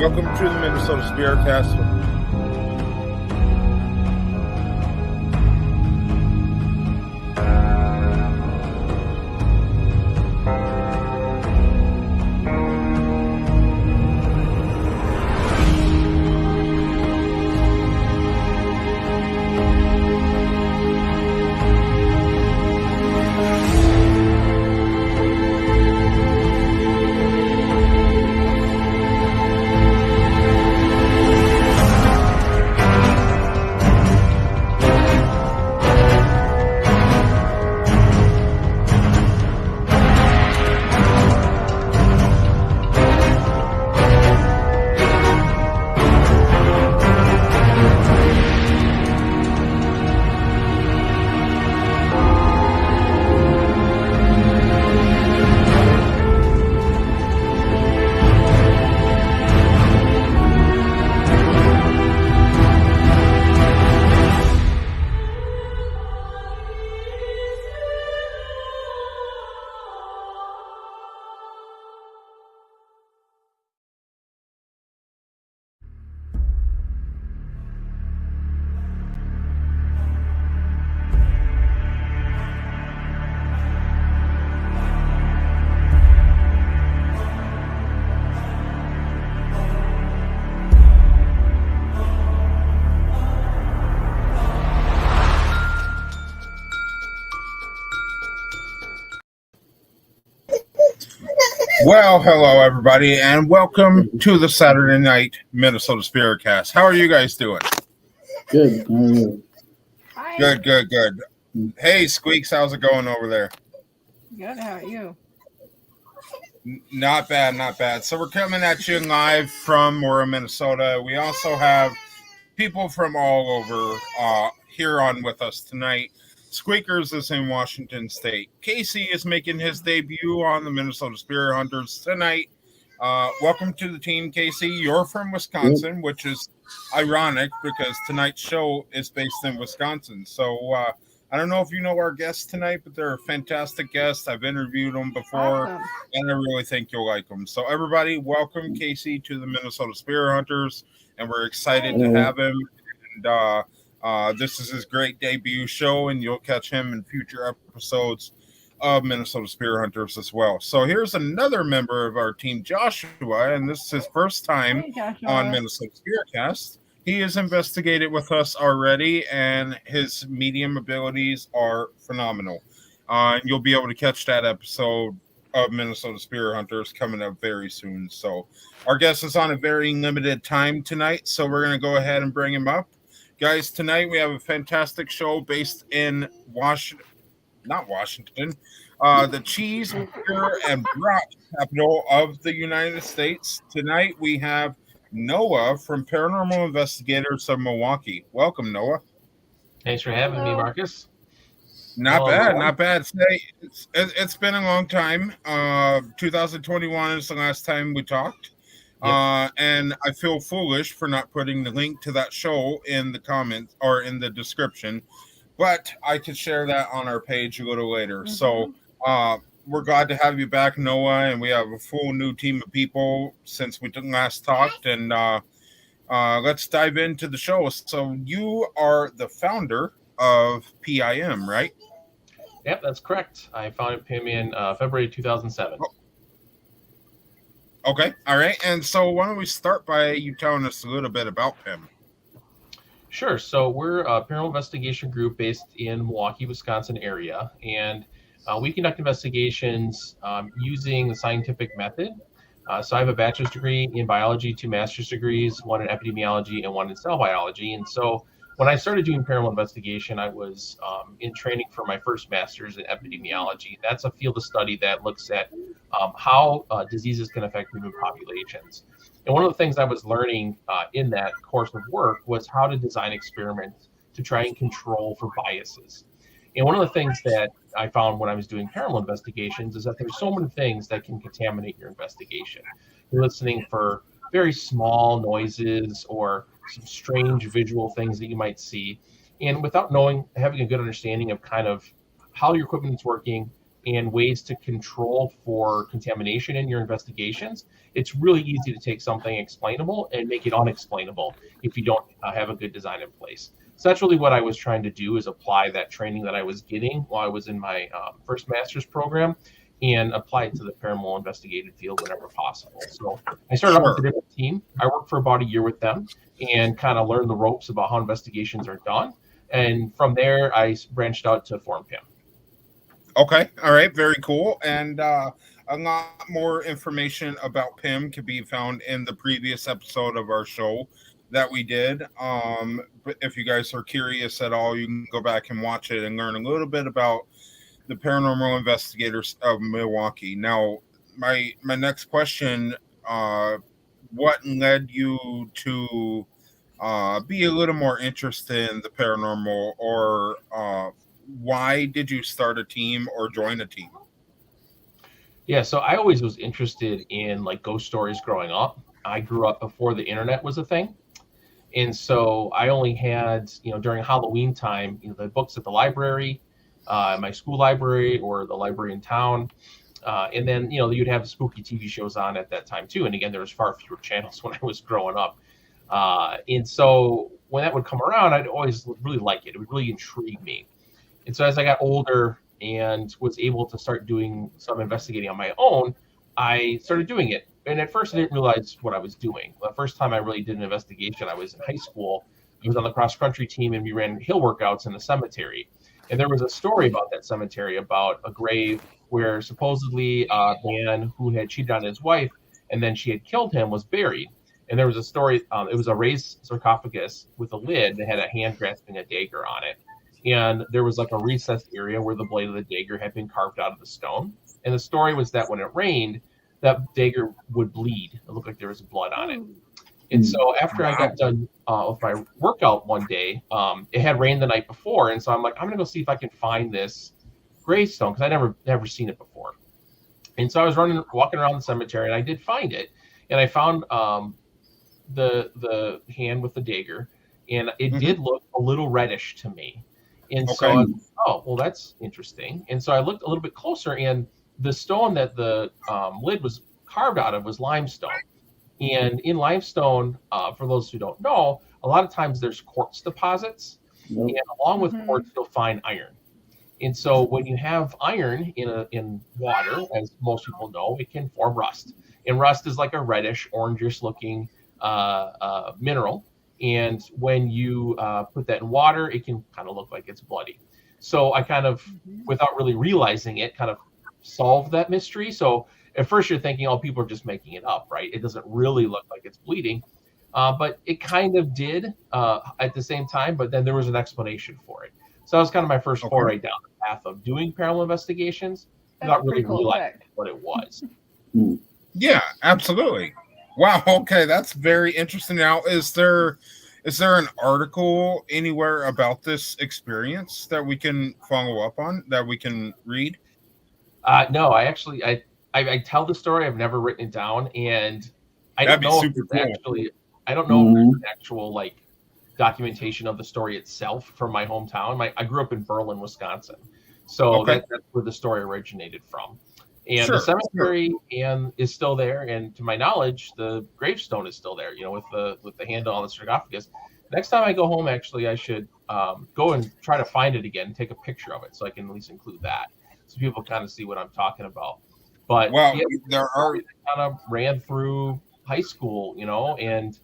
Welcome to the MNSpiritCast. Well, hello everybody, and welcome to the Saturday night MNSpiritCast. How are you guys doing? Good. How are you? Hi. Good. Hey, Squeaks, how's it going over there? Good. How are you? Not bad. So we're coming at you live from Minnesota. We also have people from all over here on with us tonight. Squeakers is in Washington State. Casey is making his debut on the Minnesota Spirit Hunters tonight. Welcome to the team, Casey. You're from Wisconsin, which is ironic because tonight's show is based in Wisconsin. So I don't know if you know our guests tonight, but they're fantastic guests. I've interviewed them before, and I really think you'll like them. So everybody, welcome Casey to the Minnesota Spirit Hunters, and we're excited to have him. And this is his great debut show, and you'll catch him in future episodes of Minnesota Spirit Hunters as well. So here's another member of our team, Joshua, and this is his first time on Minnesota SpiritCast. He has investigated with us already, and his medium abilities are phenomenal. You'll be able to catch that episode of Minnesota Spirit Hunters coming up very soon. So our guest is on a very limited time tonight, so we're going to go ahead and bring him up. Guys, tonight we have a fantastic show based in Washington, the cheese, beer, and brat capital of the United States. Tonight we have Noah from Paranormal Investigators of Milwaukee. Welcome, Noah. Thanks for having me, Marcus. Not bad. It's been a long time. 2021 is the last time we talked. Yep. And I feel foolish for not putting the link to that show in the comments or in the description, but I could share that on our page a little later. Mm-hmm. So we're glad to have you back, Noah, and we have a full new team of people since we last talked, and let's dive into the show. So you are the founder of P.I.M, right? Yep, that's correct. I founded P.I.M in February 2007. Okay, all right. And so why don't we start by you telling us a little bit about P.I.M? Sure. So we're a paranormal investigation group based in Milwaukee, Wisconsin area, and we conduct investigations using the scientific method. So I have a bachelor's degree in biology, 2 master's degrees, 1 in epidemiology and 1 in cell biology. And so when I started doing paranormal investigation, I was in training for my first master's in epidemiology. That's a field of study that looks at how diseases can affect human populations. And one of the things I was learning in that course of work was how to design experiments to try and control for biases. And one of the things that I found when I was doing paranormal investigations is that there's so many things that can contaminate your investigation. You're listening for very small noises or some strange visual things that you might see. And without having a good understanding of kind of how your equipment is working, and ways to control for contamination in your investigations, it's really easy to take something explainable and make it unexplainable if you don't have a good design in place. So that's really what I was trying to do, is apply that training that I was getting while I was in my first master's program and apply it to the paranormal investigative field whenever possible. So I started off with a different team. I worked for about a year with them and kind of learned the ropes about how investigations are done. And from there, I branched out to form P.I.M. Okay. All right. Very cool. And a lot more information about P.I.M can be found in the previous episode of our show that we did. But if you guys are curious at all, you can go back and watch it and learn a little bit about the Paranormal Investigators of Milwaukee. Now, my next question, what led you to be a little more interested in the paranormal, or why did you start a team or join a team? Yeah, so I always was interested in like ghost stories growing up. I grew up before the internet was a thing. And so I only had, during Halloween time, the books at the library, my school library or the library in town. And then, you'd have spooky TV shows on at that time too. And again, there was far fewer channels when I was growing up. And so when that would come around, I'd always really like it. It would really intrigue me. And so as I got older and was able to start doing some investigating on my own, I started doing it. And at first I didn't realize what I was doing. The first time I really did an investigation, I was in high school. I was on the cross country team and we ran hill workouts in the cemetery. And there was a story about that cemetery, about a grave where supposedly a man who had cheated on his wife and then she had killed him was buried. And there was a story, it was a raised sarcophagus with a lid that had a hand grasping a dagger on it. And there was like a recessed area where the blade of the dagger had been carved out of the stone. And the story was that when it rained, that dagger would bleed. It looked like there was blood on it. And so after I got done with my workout one day, it had rained the night before. And so I'm like, I'm going to go see if I can find this gravestone, because I never seen it before. And so I was walking around the cemetery, and I did find it. And I found the hand with the dagger, and it did look a little reddish to me. And so I was like, oh, well, that's interesting. And so I looked a little bit closer, and the stone that the lid was carved out of was limestone. And in limestone, for those who don't know, a lot of times there's quartz deposits, and along with quartz, you'll find iron. And so when you have iron in water, as most people know, it can form rust. And rust is like a reddish, orangish looking mineral. And when you put that in water, it can kind of look like it's bloody. So I kind of, without really realizing it, kind of solved that mystery. So at first you're thinking, oh, people are just making it up, right? It doesn't really look like it's bleeding. But it kind of did at the same time, but then there was an explanation for it. So that was kind of my first foray down the path of doing paranormal investigations, not really realizing what it was. Yeah, absolutely. Wow. Okay, that's very interesting. Now, is there an article anywhere about this experience that we can follow up on, that we can read? No, I tell the story. I've never written it down, and I don't know if it's actually. I don't know if there's an actual like documentation of the story itself from my hometown. I grew up in Berlin, Wisconsin, so that's where the story originated from. And the cemetery is still there, and to my knowledge, the gravestone is still there. With the handle on the sarcophagus. Next time I go home, actually, I should go and try to find it again, and take a picture of it, so I can at least include that, so people kind of see what I'm talking about. But there are kind of ran through high school, and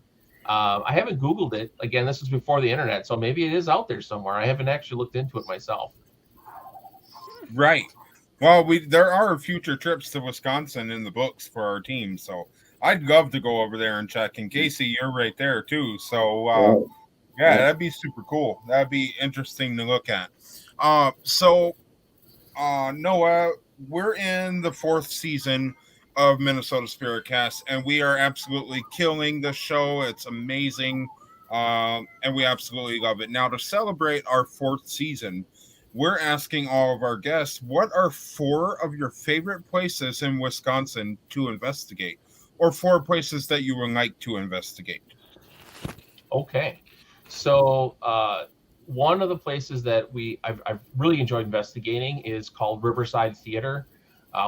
I haven't Googled it. Again, this was before the internet, so maybe it is out there somewhere. I haven't actually looked into it myself. Right. Well, there are future trips to Wisconsin in the books for our team, so I'd love to go over there and check. And Casey, you're right there too, so that'd be super cool. That'd be interesting to look at. Noah, we're in the 4th season of MNSpiritCast, and we are absolutely killing the show. It's amazing, and we absolutely love it. Now, to celebrate our 4th season, we're asking all of our guests, what are 4 of your favorite places in Wisconsin to investigate, or 4 places that you would like to investigate? Okay. So one of the places that I've really enjoyed investigating is called Riverside Theater,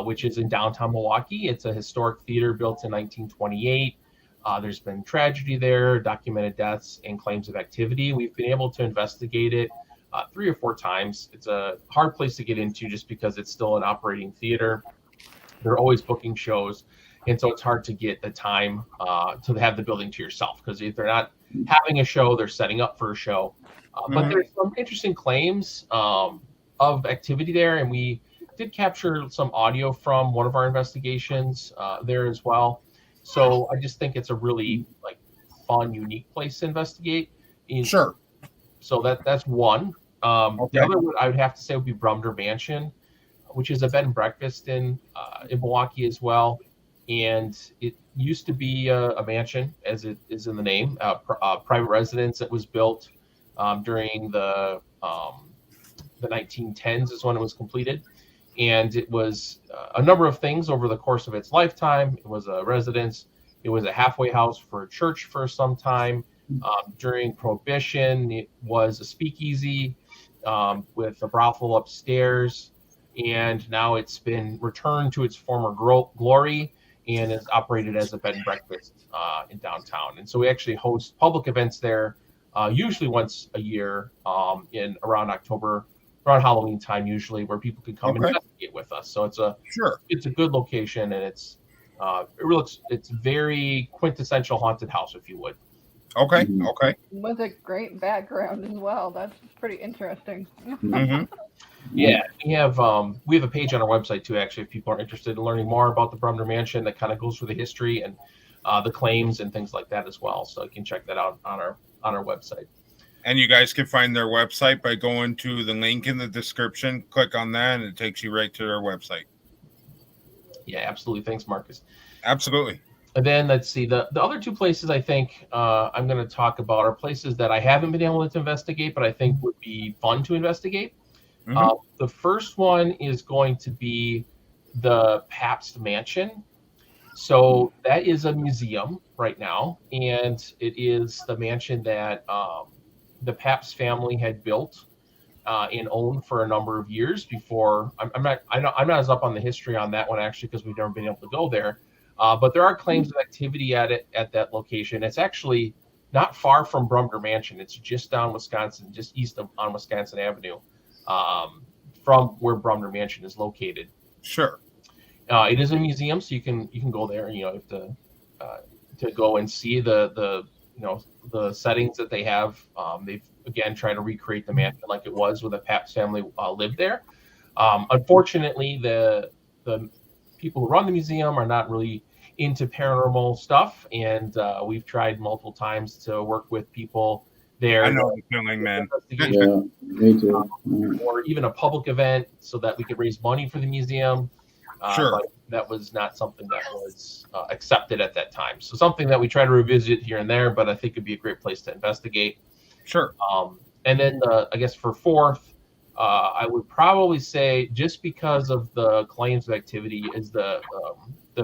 which is in downtown Milwaukee. It's a historic theater built in 1928. There's been tragedy there, documented deaths, and claims of activity. We've been able to investigate it 3 or 4 times. It's a hard place to get into just because it's still an operating theater. They're always booking shows, and so it's hard to get the time to have the building to yourself, because if they're not having a show, they're setting up for a show. But there's some interesting claims of activity there, and we did capture some audio from one of our investigations there as well. So I just think it's a really fun, unique place to investigate. Sure. So that's one. The other one I would have to say would be Brumder Mansion, which is a bed and breakfast in Milwaukee as well. And it used to be a mansion, as it is in the name, private residence that was built during the 1910s is when it was completed. And it was a number of things over the course of its lifetime. It was a residence. It was a halfway house for a church for some time. During Prohibition, it was a speakeasy with a brothel upstairs. And now it's been returned to its former glory and is operated as a bed and breakfast in downtown. And so we actually host public events there, usually once a year in around October, around Halloween time usually, where people can come and investigate with us. So it's a good location, and it's very quintessential haunted house, if you would. Okay. With a great background as well. That's pretty interesting. Yeah, we have a page on our website too, actually, if people are interested in learning more about the Brumder Mansion, that kind of goes through the history and the claims and things like that as well. So you can check that out on our website. And you guys can find their website by going to the link in the description. Click on that, and it takes you right to their website. Yeah, absolutely. Thanks, Marcus. Absolutely. And then let's see, the other 2 places I think I'm going to talk about are places that I haven't been able to investigate, but I think would be fun to investigate. The first one is going to be the Pabst Mansion. So that is a museum right now, and it is the mansion that the Pabst family had built and owned for a number of years before. I'm not as up on the history on that one, actually, because we've never been able to go there. But there are claims of activity at that location. It's actually not far from Brumder Mansion. It's just down Wisconsin, just east on Wisconsin Avenue, from where Brumder Mansion is located. Sure. It is a museum, so you can go there. You have to go and see the settings that they have. They've again tried to recreate the mansion like it was when the Pabst family lived there. Unfortunately, the people who run the museum are not really into paranormal stuff, and we've tried multiple times to work with people there. I know the feeling, man. Yeah, me too. Or even a public event so that we could raise money for the museum. Sure. But that was not something that was accepted at that time. So something that we try to revisit here and there, but I think it'd be a great place to investigate. Sure. And then I guess for 4th, I would probably say, just because of the claims of activity, is the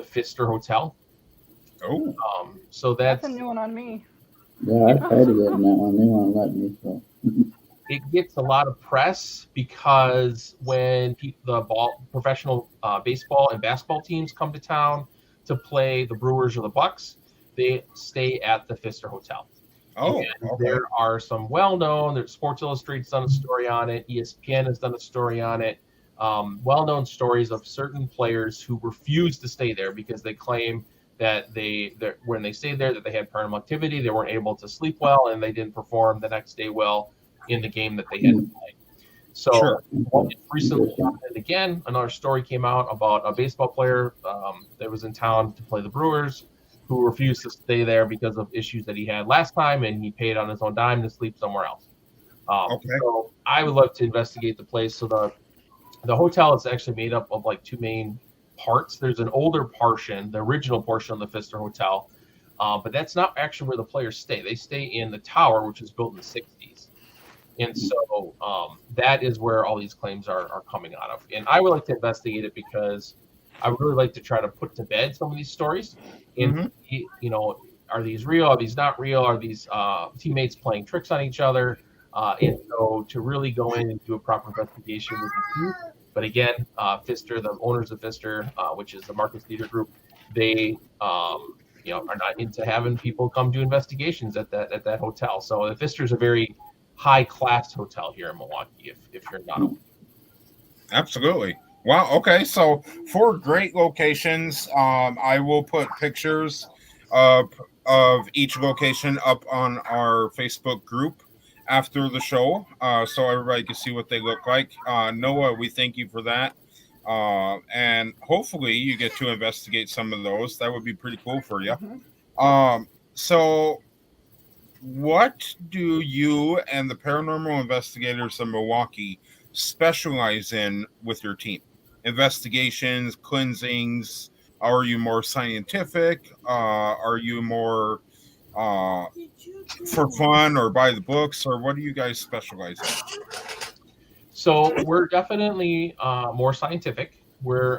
Pfister Hotel. Oh. So That's a new one on me. Yeah, I tried to get in that one. They won't let me. So. It gets a lot of press because when the professional baseball and basketball teams come to town to play the Brewers or the Bucks, they stay at the Pfister Hotel. Oh, and there are some well-known. Sports Illustrated's done a story on it. ESPN has done a story on it. Well-known stories of certain players who refused to stay there because they claim that when they stayed there that they had paranormal activity, they weren't able to sleep well, and they didn't perform the next day well in the game that they had to play. So recently happened again. Another story came out about a baseball player that was in town to play the Brewers, who refused to stay there because of issues that he had last time, and he paid on his own dime to sleep somewhere else. So I would love to investigate the place. So the hotel is actually made up of 2 main parts. There's an older portion, the original portion of the Pfister Hotel, but that's not actually where the players stay. They stay in the tower, which was built in the 60s. And so that is where all these claims are coming out of. And I would like to investigate it because I would really like to try to put to bed some of these stories. And, are these real? Are these not real? Are these teammates playing tricks on each other? And so to really go in and do a proper investigation with the group, but again, Pfister, the owners of Pfister, which is the Marcus Theater Group, they are not into having people come do investigations at that hotel. So the Pfister is a very high class hotel here in Milwaukee. If you're not aware. Absolutely. Wow. Okay. So 4 great locations. I will put pictures of each location up on our Facebook group after the show, so everybody can see what they look like. Noah, we thank you for that. And hopefully you get to investigate some of those. That would be pretty cool for you. So what do you and the Paranormal Investigators of Milwaukee specialize in with your team? Investigations, cleansings? Are you more scientific? Are you more for fun or by the books? Or what do you guys specialize in? So we're definitely more scientific. We're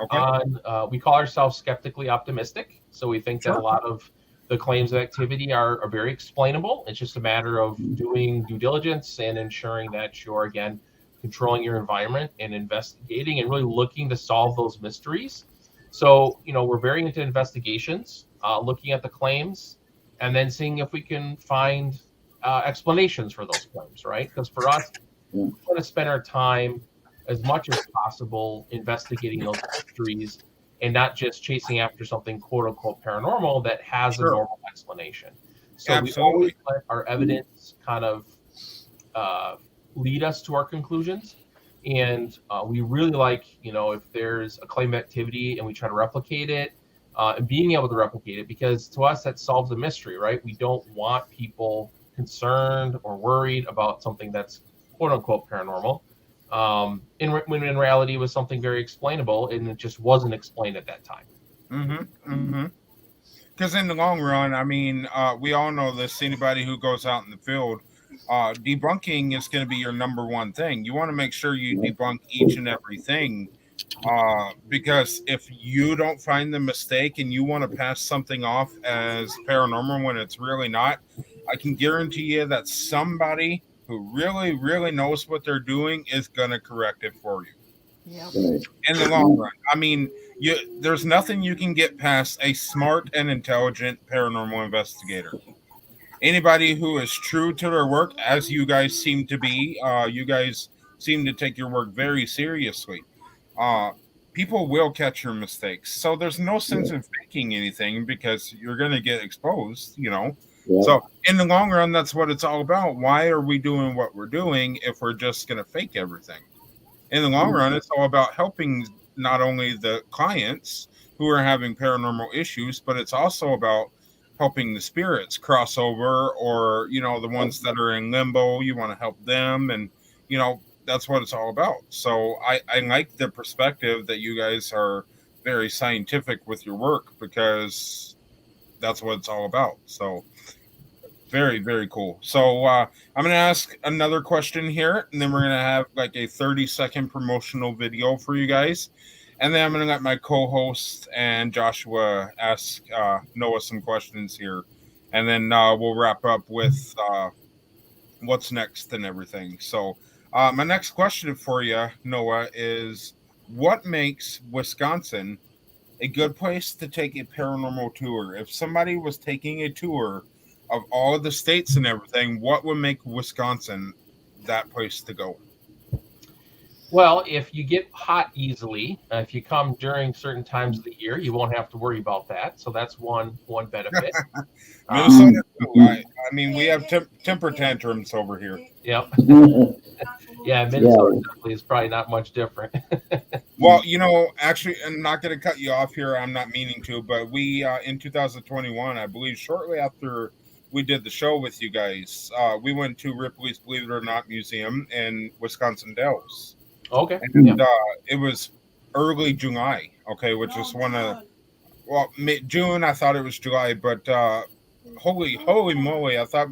we call ourselves skeptically optimistic. So we think that a lot of the claims of activity are very explainable. It's just a matter of doing due diligence and ensuring that you're, again, controlling your environment and investigating and really looking to solve those mysteries. So, we're very into investigations, looking at the claims, and then seeing if we can find explanations for those claims, right? Because for us, we want to spend our time as much as possible investigating those mysteries and not just chasing after something quote unquote paranormal that has a normal explanation. So we always let our evidence kind of lead us to our conclusions. And we really like, if there's a claim of activity and we try to replicate it, and being able to replicate it, because to us that solves the mystery, right? We don't want people concerned or worried about something that's quote unquote paranormal. When in reality it was something very explainable and it just wasn't explained at that time. Because in the long run, I mean, we all know this. Anybody who goes out in the field, debunking is going to be your number one thing. You want to make sure you debunk each and everything, because if you don't find the mistake and you want to pass something off as paranormal when it's really not, I can guarantee you that somebody who really, really knows what they're doing is going to correct it for you. Yep. In the long run. I mean, there's nothing you can get past a smart and intelligent paranormal investigator. Anybody who is true to their work, as you guys seem to be, you guys seem to take your work very seriously. People will catch your mistakes. So there's no sense in faking anything because you're going to get exposed, So in the long run, that's what it's all about. Why are we doing what we're doing if we're just going to fake everything? In the long run, it's all about helping not only the clients who are having paranormal issues, but it's also about helping the spirits cross over, or, the ones that are in limbo, you want to help them. And, that's what it's all about. So I like the perspective that you guys are very scientific with your work, because that's what it's all about. So very, very cool. So I'm going to ask another question here, and then we're going to have like a 30-second promotional video for you guys. And then I'm going to let my co-host and Joshua ask Noah some questions here. And then we'll wrap up with what's next and everything. So my next question for you, Noah, is what makes Wisconsin a good place to take a paranormal tour? If somebody was taking a tour of all of the states and everything, what would make Wisconsin that place to go? Well, if you get hot easily, if you come during certain times of the year, you won't have to worry about that. So that's one benefit. Minnesota, I mean, we have temper tantrums over here. Yep. Yeah, Minnesota definitely is probably not much different. Well, actually, I'm not going to cut you off here. I'm not meaning to, but we, in 2021, I believe, shortly after we did the show with you guys, we went to Ripley's Believe It or Not Museum in Wisconsin Dells. Okay. And it was early July, which is June, I thought it was July, but holy moly, I thought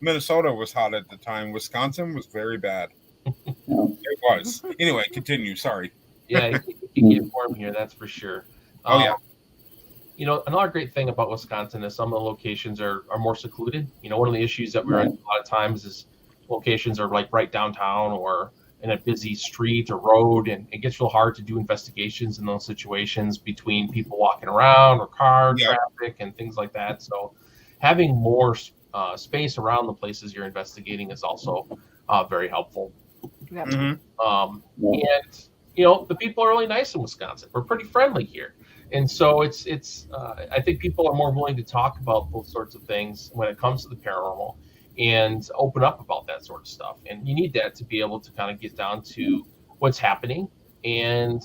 Minnesota was hot at the time. Wisconsin was very bad. It was. Anyway, continue. Sorry. Yeah, you get warm here, that's for sure. Another great thing about Wisconsin is some of the locations are more secluded. One of the issues that we run into a lot of times is locations are like right downtown or in a busy street or road, and it gets real hard to do investigations in those situations between people walking around or car Yeah. traffic and things like that. So having more space around the places you're investigating is also very helpful. Yep. And Yeah. the people are really nice in Wisconsin. We're pretty friendly here, and so it's I think people are more willing to talk about those sorts of things when it comes to the paranormal and open up about that sort of stuff. And you need that to be able to kind of get down to what's happening. And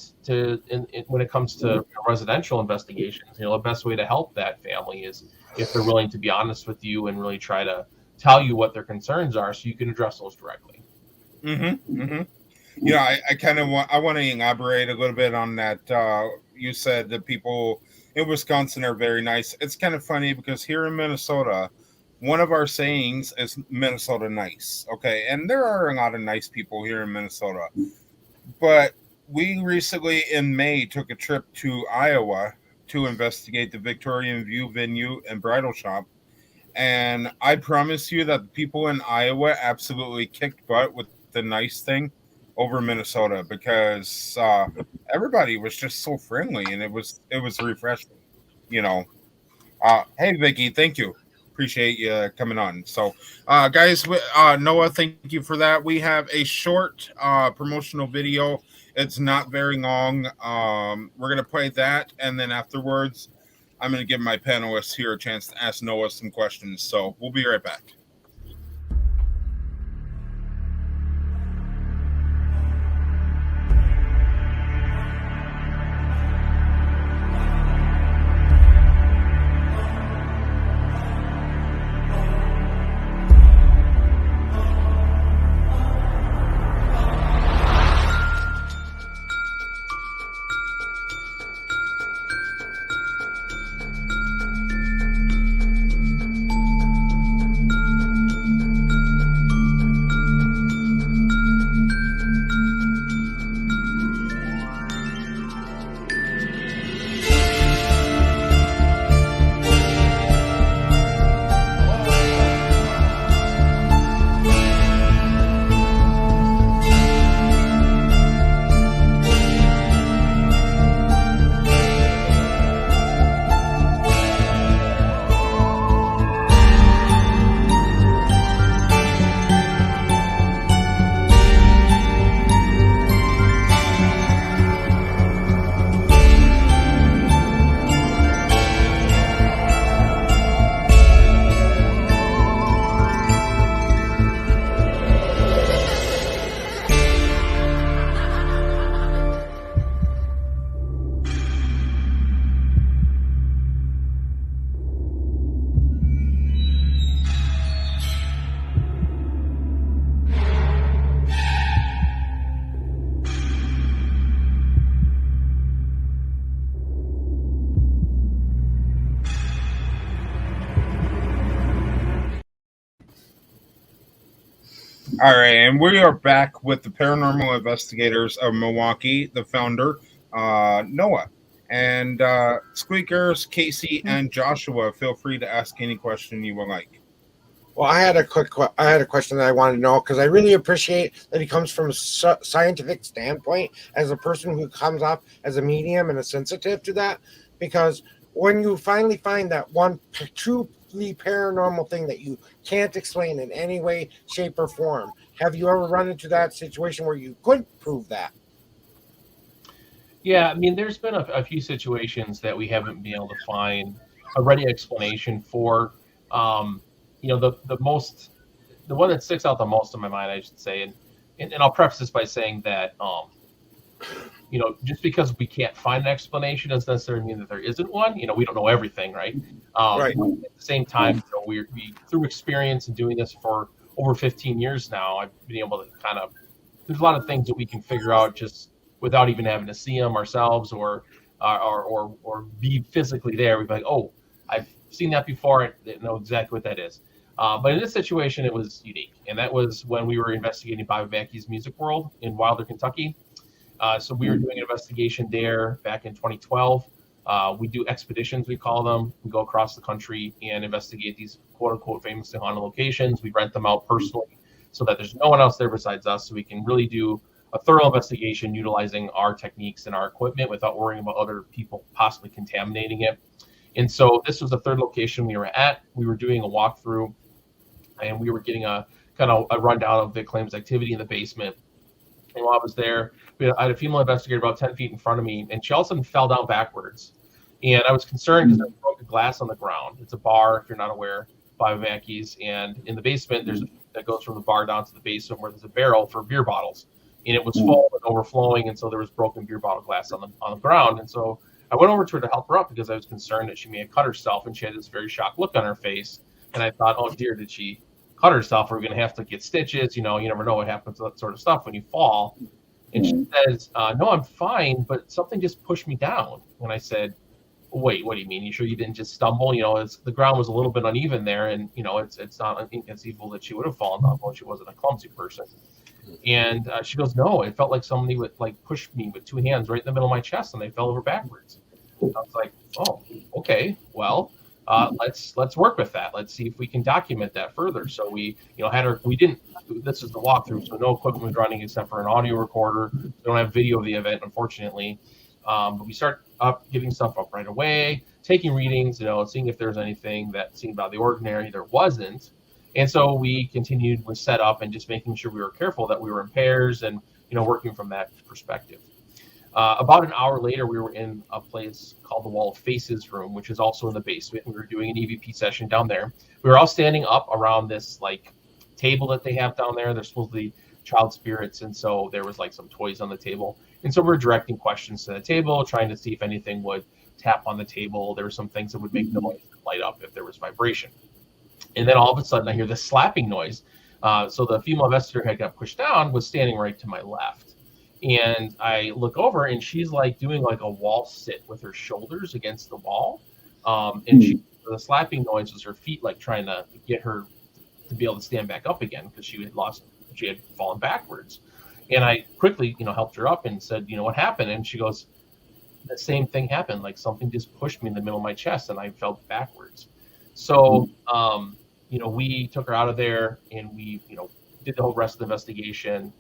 when it comes to residential investigations, the best way to help that family is if they're willing to be honest with you and really try to tell you what their concerns are, so you can address those directly. Yeah, I kind of want to elaborate a little bit on that. You said that people in Wisconsin are very nice. It's kind of funny because here in Minnesota, one of our sayings is Minnesota nice. Okay, and there are a lot of nice people here in Minnesota. But we recently in May took a trip to Iowa to investigate the Victorian View venue and bridal shop. And I promise you that the people in Iowa absolutely kicked butt with the nice thing over Minnesota, because everybody was just so friendly, and it was refreshing. Hey Vicky, thank you. Appreciate you coming on. So, guys, Noah, thank you for that. We have a short promotional video. It's not very long. We're going to play that, and then afterwards, I'm going to give my panelists here a chance to ask Noah some questions. So we'll be right back. All right, and we are back with the Paranormal Investigators of Milwaukee, the founder, Noah. And Squeakers, Casey, and Joshua, feel free to ask any question you would like. Well, I had a question that I wanted to know, because I really appreciate that he comes from a scientific standpoint as a person who comes up as a medium and a sensitive to that. Because when you finally find that one truly paranormal thing that you can't explain in any way, shape, or form, have you ever run into that situation where you could prove that? Yeah, I mean, there's been a few situations that we haven't been able to find a ready explanation for. The one that sticks out the most in my mind, I should say, and I'll preface this by saying that, just because we can't find an explanation doesn't necessarily mean that there isn't one. We don't know everything, right? Right. At the same time, we through experience and doing this for over 15 years now, I've been able to there's a lot of things that we can figure out just without even having to see them ourselves or be physically there. We'd be like, oh, I've seen that before. I know exactly what that is. But in this situation, it was unique. And that was when we were investigating Bobby Mackey's Music World in Wilder, Kentucky. So we were doing an investigation there back in 2012. We do expeditions, we call them. We go across the country and investigate these quote-unquote famously haunted locations. We rent them out personally so that there's no one else there besides us, so we can really do a thorough investigation utilizing our techniques and our equipment without worrying about other people possibly contaminating it. And so this was the third location we were at. We were doing a walkthrough, and we were getting a kind of a rundown of the claims activity in the basement. And while I was there, I had a female investigator about 10 feet in front of me, and she all of a sudden fell down backwards. And I was concerned because there was broken glass on the ground. It's a bar, if you're not aware, by Mackey's. And in the basement, there's that goes from the bar down to the basement where there's a barrel for beer bottles. And it was full and overflowing, and so there was broken beer bottle glass on the ground. And so I went over to her to help her up because I was concerned that she may have cut herself, and she had this very shocked look on her face. And I thought, oh dear, did she cut herself? Are we going to have to get stitches? You know, you never know what happens to that sort of stuff when you fall. And she says, no, I'm fine, but something just pushed me down. And I said, wait, what do you mean? You sure you didn't just stumble? You know, the ground was a little bit uneven there, and you know, it's not inconceivable that she would have fallen down when she wasn't a clumsy person. And she goes, no, it felt like somebody would like push me with two hands right in the middle of my chest, and they fell over backwards. I was like, oh, okay, well, let's work with that. Let's see if we can document that further. So we, you know, had her. We didn't. This is the walkthrough, so no equipment was running except for an audio recorder. We don't have video of the event, unfortunately. But we start getting stuff up right away, taking readings, you know, seeing if there's anything that seemed out of the ordinary. There wasn't. And so we continued with setup and just making sure we were careful that we were in pairs and, you know, working from that perspective. About an hour later, we were in a place called the Wall of Faces room, which is also in the basement. We were doing an EVP session down there. We were all standing up around this like table that they have down there. They're supposedly child spirits. And so there was like some toys on the table. And so we're directing questions to the table, trying to see if anything would tap on the table. There were some things that would make noise and light up if there was vibration. And then all of a sudden I hear this slapping noise. So the female investigator had got pushed down, was standing right to my left. And I look over and she's like doing like a wall sit with her shoulders against the wall. And the slapping noise was her feet like trying to get her to be able to stand back up again because she had fallen backwards. And I quickly, you know, helped her up and said, you know, what happened? And she goes, the same thing happened. Like something just pushed me in the middle of my chest and I fell backwards. So, you know, we took her out of there and we, you know, did the whole rest of the investigation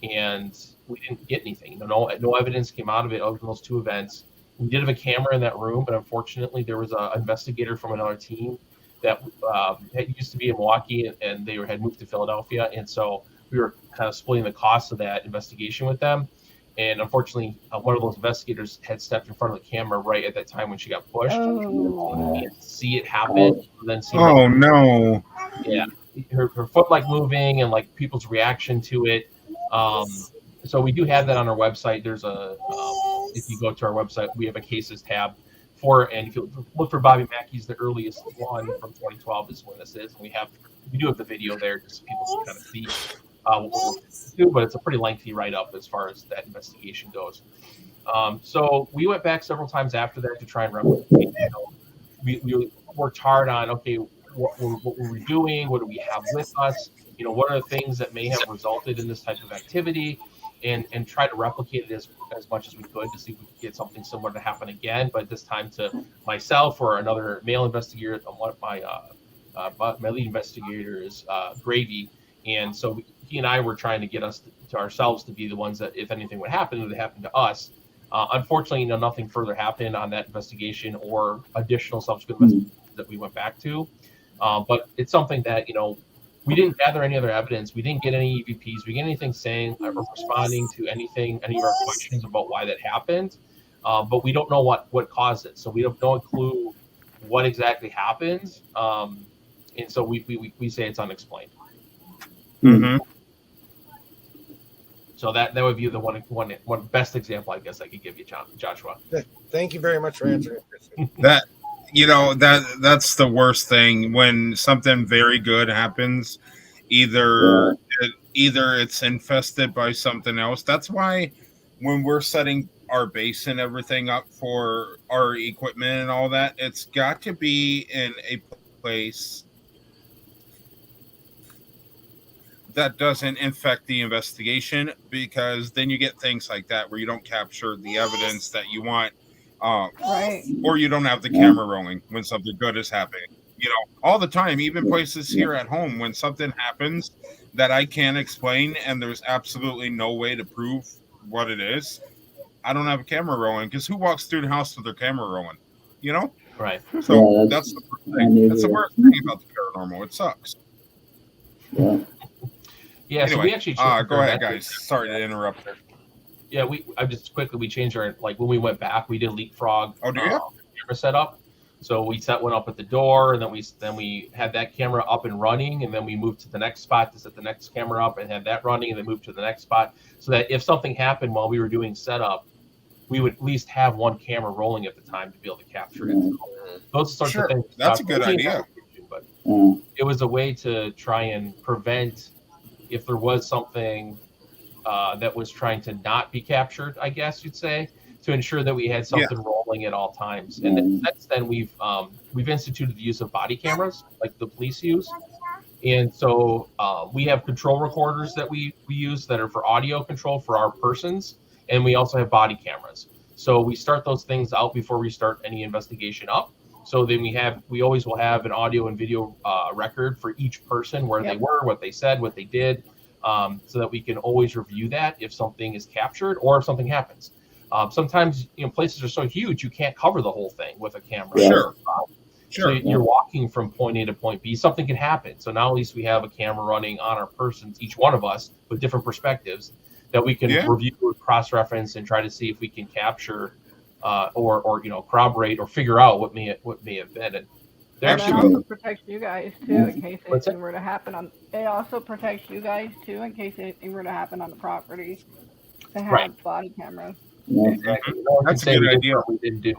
and we didn't get anything. No evidence came out of it other than those two events. We did have a camera in that room, but unfortunately there was an investigator from another team that used to be in Milwaukee and they had moved to Philadelphia. And so we were kind of splitting the cost of that investigation with them. And unfortunately, one of those investigators had stepped in front of the camera right at that time when she got pushed. And see it happen. And then see no. Yeah. Her foot like moving and like people's reaction to it. So we do have that on our website. There's if you go to our website, we have a cases tab for, and if you look for Bobby Mackey's, the earliest one from 2012 is when this is. And we do have the video there just so people can kind of see what we're doing, but it's a pretty lengthy write-up as far as that investigation goes. So we went back several times after that to try and replicate. You know, we worked hard on, okay, what were we doing? What do we have with us? You know, what are the things that may have resulted in this type of activity? And try to replicate it as much as we could to see if we could get something similar to happen again, but this time to myself or another male investigator. One of my lead investigator is Gravy, and so he and I were trying to get us to ourselves to be the ones that, if anything would happen, it would happen to us. Unfortunately, you know, nothing further happened on that investigation or additional subsequent investigations that we went back to. But it's something that, you know, we didn't gather any other evidence. We didn't get any EVPs. We didn't get anything saying or responding to any of our questions about why that happened. But we don't know what caused it. So we have no clue what exactly happened. And so we say it's unexplained. Mm-hmm. So that would be the one best example, I guess, I could give you, Joshua. Thank you very much for answering. That, you know, that's the worst thing when something very good happens. Either it's infested by something else. That's why when we're setting our base and everything up for our equipment and all that, it's got to be in a place that doesn't infect the investigation, because then you get things like that where you don't capture the evidence that you want, Right. or you don't have the camera rolling when something good is happening. all the time, even places here at home, when something happens that I can't explain and there's absolutely no way to prove what it is, I don't have a camera rolling, because who walks through the house with their camera rolling? Right. So that's the worst thing. That's the worst thing about the paranormal. It sucks. Yeah. Yeah. Anyway, So we actually go ahead, guys. Sorry to interrupt. Yeah, we changed our, like, when we went back, we did leapfrog. Oh, do you? Camera setup. So we set one up at the door, and then we had that camera up and running, and then we moved to the next spot to set the next camera up and had that running, and then moved to the next spot, so that if something happened while we were doing setup, we would at least have one camera rolling at the time to be able to capture it. So those sorts of things. That's a good idea. But it was a way to try and prevent if there was something that was trying to not be captured, I guess you'd say, to ensure that we had something rolling at all times. And since then, we've instituted the use of body cameras like the police use. And so we have control recorders that we use that are for audio control for our persons. And we also have body cameras. So we start those things out before we start any investigation up. So then we always will have an audio and video record for each person, where they were, what they said, what they did, so that we can always review that if something is captured or if something happens. Sometimes, places are so huge, you can't cover the whole thing with a camera. Sure. So you're walking from point A to point B. Something can happen. So now at least we have a camera running on our persons, each one of us, with different perspectives that we can review, cross-reference, and try to see if we can capture or corroborate or figure out what may have been. And it also protects you guys too in case anything were to happen on. It also protects you guys too in case anything were to happen on the property. To have body cameras. Exactly. That's a good idea. We didn't do.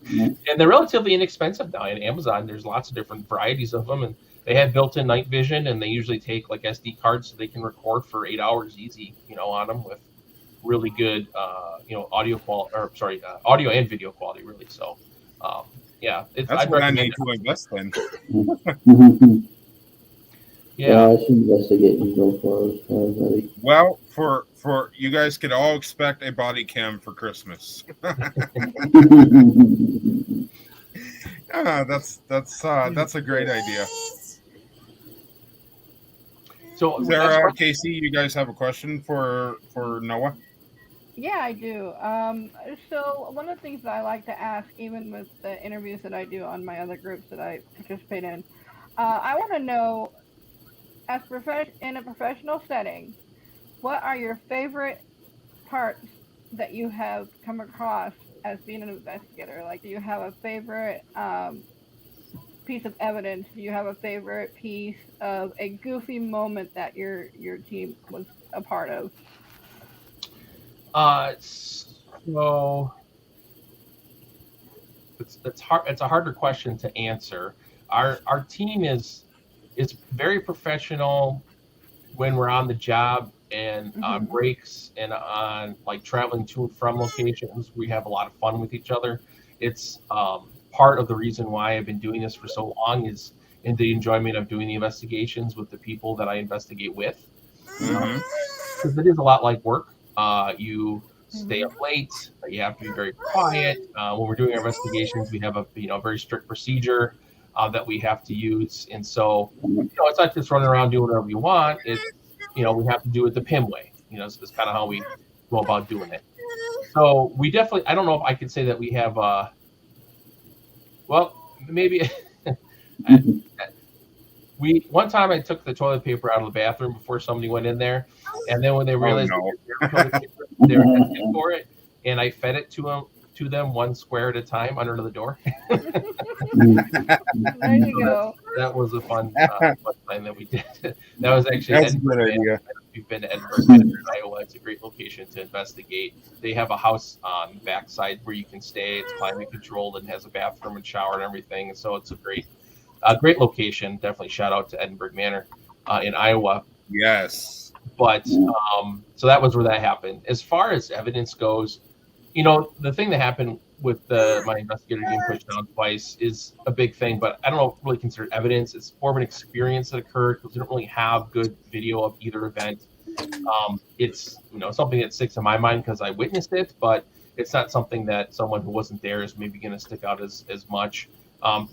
And they're relatively inexpensive now. On Amazon, there's lots of different varieties of them, and they have built-in night vision, and they usually take like SD cards, so they can record for 8 hours easy, on them with really good, audio and video quality, really. So, that's what I need to invest in. Yeah, I should investigate and go for it. Well, for you guys could all expect a body cam for Christmas. That's a great idea. So, Sarah, Casey, you guys have a question for Noah? Yeah, I do. So one of the things that I like to ask, even with the interviews that I do on my other groups that I participate in, I want to know, in a professional setting, what are your favorite parts that you have come across as being an investigator? Like, do you have a favorite piece of evidence? Do you have a favorite piece of a goofy moment that your team was a part of? So it's hard. It's a harder question to answer. Our team is very professional when we're on the job and on breaks and on like traveling to and from locations. We have a lot of fun with each other. It's part of the reason why I've been doing this for so long is in the enjoyment of doing the investigations with the people that I investigate with. Because it is a lot like work. You stay up late. You have to be very quiet. When we're doing our investigations, we have a very strict procedure that we have to use, and so it's not just running around doing whatever you want. It's we have to do it the P.I.M way. It's kind of how we go about doing it. So we definitely. I don't know if I could say that we have. Well, maybe. One time I took the toilet paper out of the bathroom before somebody went in there, and then when they realized they were asking for it, and I fed it to them one square at a time under the door. There you go. That was a fun time that we did. That was actually That's a good idea. If you've been to Edinburgh, Iowa, it's a great location to investigate. They have a house on the backside where you can stay. It's climate controlled and has a bathroom and shower and everything. And so it's a great location. Definitely shout out to Edinburgh Manor in Iowa. Yes. But so that was where that happened. As far as evidence goes, the thing that happened with my investigator getting pushed down twice is a big thing, but I don't really consider it evidence. It's more of an experience that occurred because we don't really have good video of either event. It's something that sticks in my mind because I witnessed it, but it's not something that someone who wasn't there is maybe going to stick out as much.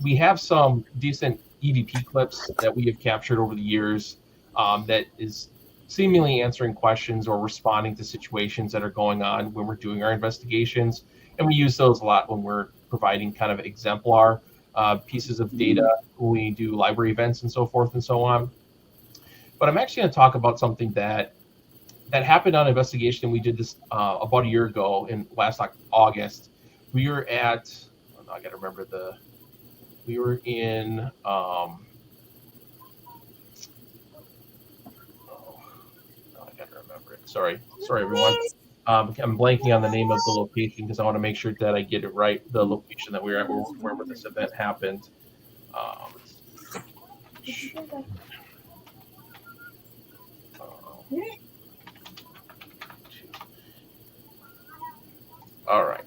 We have some decent EVP clips that we have captured over the years that is seemingly answering questions or responding to situations that are going on when we're doing our investigations. And we use those a lot when we're providing kind of exemplar pieces of data when we do library events and so forth and so on. But I'm actually going to talk about something that happened on investigation. We did this about a year ago in last August. We were at, I got to remember we were in, I got to remember it. Sorry everyone. I'm blanking on the name of the location because I want to make sure that I get it right. The location that we were at where this event happened. All right.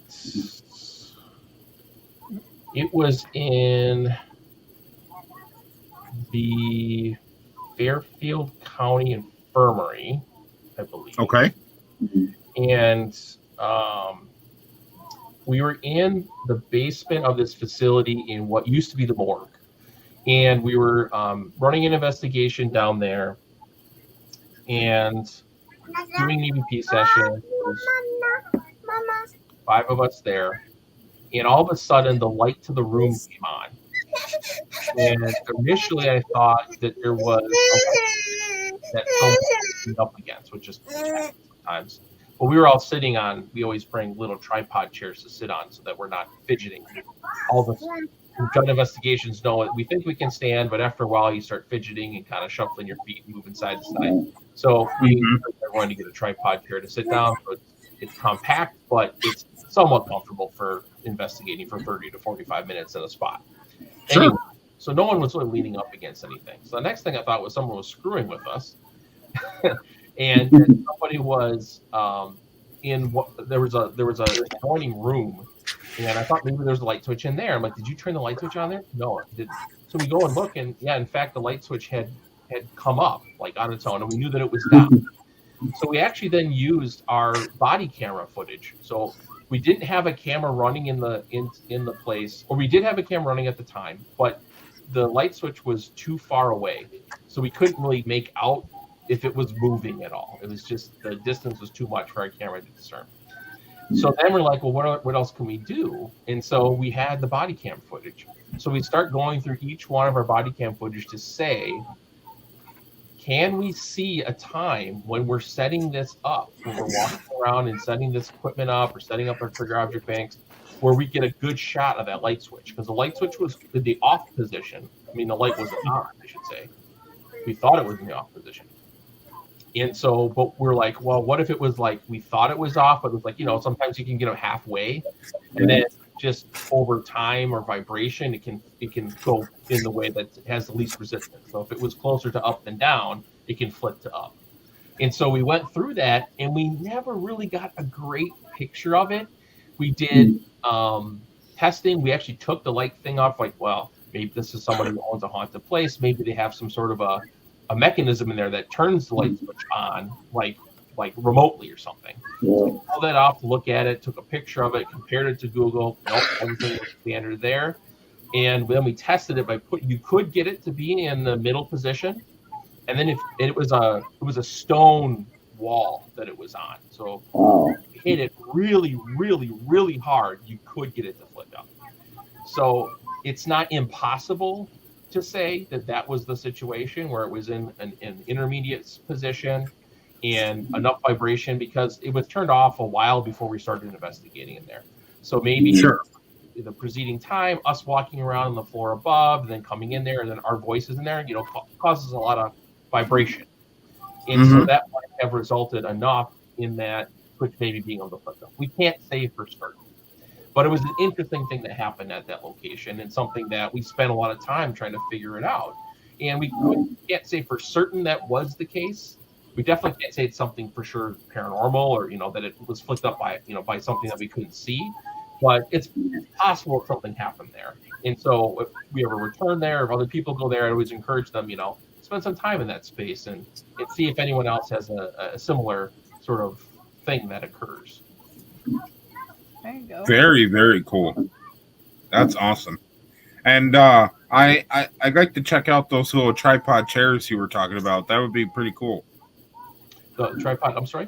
It was in the Fairfield County Infirmary, I believe. Okay. And we were in the basement of this facility in what used to be the morgue. And we were running an investigation down there and doing EVP sessions. There's 5 of us there. And all of a sudden, the light to the room came on. And initially, I thought that there was that someone was up against, which is sometimes. But we were all sitting on, we always bring little tripod chairs to sit on so that we're not fidgeting. All the gun investigations know it. We think we can stand, but after a while, you start fidgeting and kind of shuffling your feet and moving side to side. So we are going to get a tripod chair to sit down. So it's compact, but it's somewhat comfortable for investigating for 30 to 45 minutes in a spot. Sure. Anyway, so no one was really leaning up against anything. So the next thing I thought was someone was screwing with us. And somebody was in what there was a adjoining room, and I thought maybe there's a light switch in there. I'm like, did you turn the light switch on there? No, it didn't. So we go and look, and yeah, in fact, the light switch had come up like on its own, and we knew that it was down. So we actually then used our body camera footage. So we didn't have a camera running in the place, or we did have a camera running at the time, but the light switch was too far away, so we couldn't really make out if it was moving at all. It was just the distance was too much for our camera to discern. So then we're like, well, what else can we do? And so we had the body cam footage. So we start going through each one of our body cam footage to say, can we see a time when we're setting this up, when we're walking around and setting this equipment up or setting up our trigger object banks, where we get a good shot of that light switch? Because the light switch was in the off position. I mean, the light wasn't on, I should say. We thought it was in the off position. And so, but we're like, well, what if it was like, we thought it was off, but it was like, sometimes you can get them halfway, and then just over time or vibration, it can go in the way that has the least resistance. So if it was closer to up than down, it can flip to up. And so we went through that, and we never really got a great picture of it. We did testing. We actually took the light thing off, like, well, maybe this is somebody who owns a haunted place. Maybe they have some sort of a mechanism in there that turns the light switch on, like remotely or something. So we pulled that off, look at it, took a picture of it, compared it to Google. Nope, everything was standard there. And then we tested it by you could get it to be in the middle position, and then if it was a stone wall that it was on. So if you hit it really, really, really hard, you could get it to flip up. So it's not impossible to say that was the situation where it was in an intermediate position and enough vibration, because it was turned off a while before we started investigating in there. So maybe the preceding time, us walking around on the floor above, and then coming in there, and then our voices in there, causes a lot of vibration. And so that might have resulted enough in that switch maybe being able to flip up. We can't say for certain. But it was an interesting thing that happened at that location, and something that we spent a lot of time trying to figure it out. And we can't say for certain that was the case. We definitely can't say it's something for sure paranormal, or that it was flicked up by by something that we couldn't see. But it's possible that something happened there. And so if we ever return there, if other people go there, I always encourage them, spend some time in that space and see if anyone else has a similar sort of thing that occurs. There you go. Very, very cool. That's awesome. And I'd like to check out those little tripod chairs you were talking about. That would be pretty cool. The tripod. I'm sorry.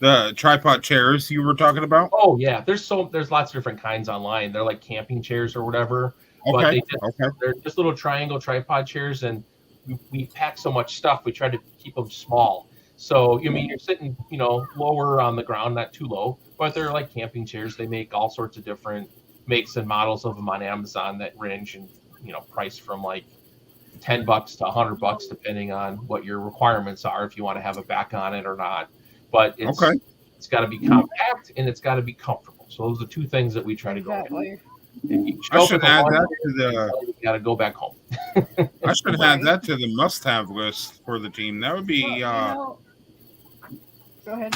The tripod chairs you were talking about. Oh yeah, there's lots of different kinds online. They're like camping chairs or whatever, but Okay. they're just little triangle tripod chairs, and we pack so much stuff. We try to keep them small. So I mean, you're sitting, lower on the ground, not too low, but they're like camping chairs. They make all sorts of different makes and models of them on Amazon that range in price from like $10 to $100, depending on what your requirements are, if you want to have a back on it or not. But it's got to be compact and it's got to be comfortable. So those are two things that we try to go with. I should add that to the. You got to go back home. I should add that to the must-have list for the team. That would be. Go ahead.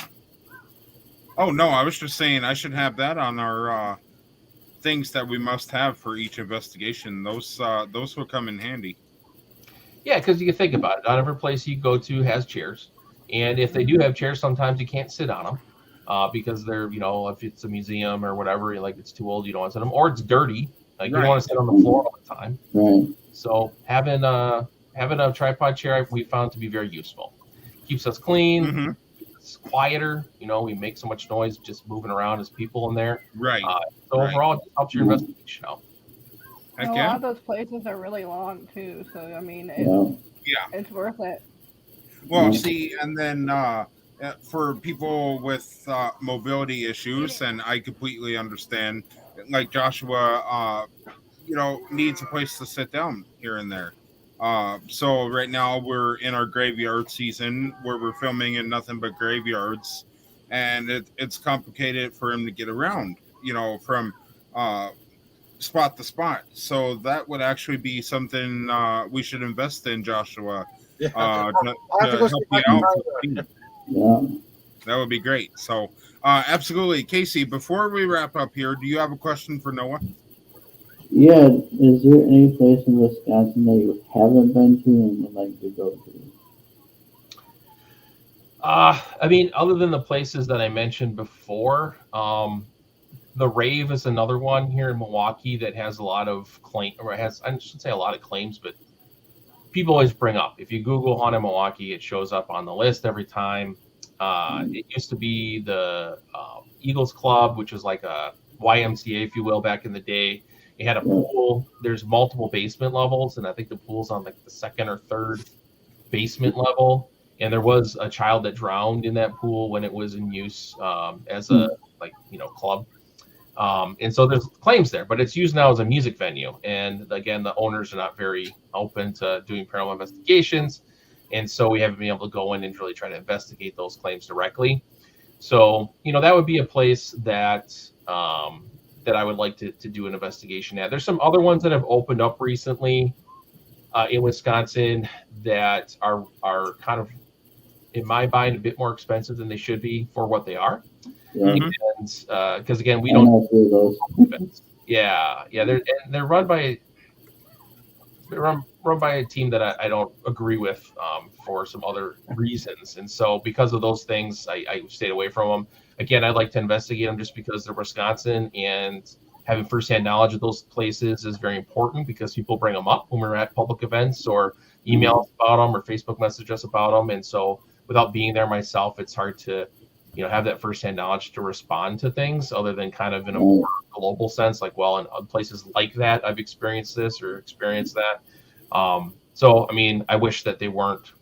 Oh no, I was just saying I should have that on our things that we must have for each investigation. Those will come in handy. Yeah, because you can think about it. Not every place you go to has chairs, and if they do have chairs, sometimes you can't sit on them because they're, if it's a museum or whatever, like it's too old, you don't want to sit on them, or it's dirty. Like you don't want to sit on the floor all the time. Right. So having a tripod chair we found to be very useful. Keeps us clean. Mm-hmm. It's quieter. We make so much noise just moving around as people in there. Right. So overall, it helps your investigation out. A lot of those places are really long too, so I mean, it's worth it. Well, see, and then for people with mobility issues, and I completely understand, like Joshua, needs a place to sit down here and there. So right now we're in our graveyard season where we're filming in nothing but graveyards, and it's complicated for him to get around, from spot to spot. So that would actually be something we should invest in, Joshua. Yeah. To help you out. Yeah. That would be great. So absolutely. Casey, before we wrap up here, do you have a question for Noah? Yeah, is there any place in Wisconsin that you haven't been to and would like to go to? I mean, other than the places that I mentioned before, the Rave is another one here in Milwaukee that has a lot of I should say a lot of claims, but people always bring up. If you Google Haunted Milwaukee, it shows up on the list every time. It used to be the Eagles Club, which was like a YMCA, if you will, back in the day. It had a pool. There's multiple basement levels, and I think the pool's on like the second or third basement level. And there was a child that drowned in that pool when it was in use as a club. And so there's claims there, but it's used now as a music venue. And again, the owners are not very open to doing paranormal investigations. And so we haven't been able to go in and really try to investigate those claims directly. So, that would be a place that I would like to do an investigation at. There's some other ones that have opened up recently in Wisconsin that are kind of, in my mind, a bit more expensive than they should be for what they are. Yeah. And because again, we don't. They're run by a team that I don't agree with for some other reasons, and so because of those things, I stayed away from them. Again, I'd like to investigate them just because they're Wisconsin, and having firsthand knowledge of those places is very important because people bring them up when we're at public events or email us about them or Facebook message us about them, and so without being there myself, it's hard to have that firsthand knowledge to respond to things other than kind of in a more global sense, like, well, in places like that, I've experienced this or experienced that. So, I mean, I wish that they weren't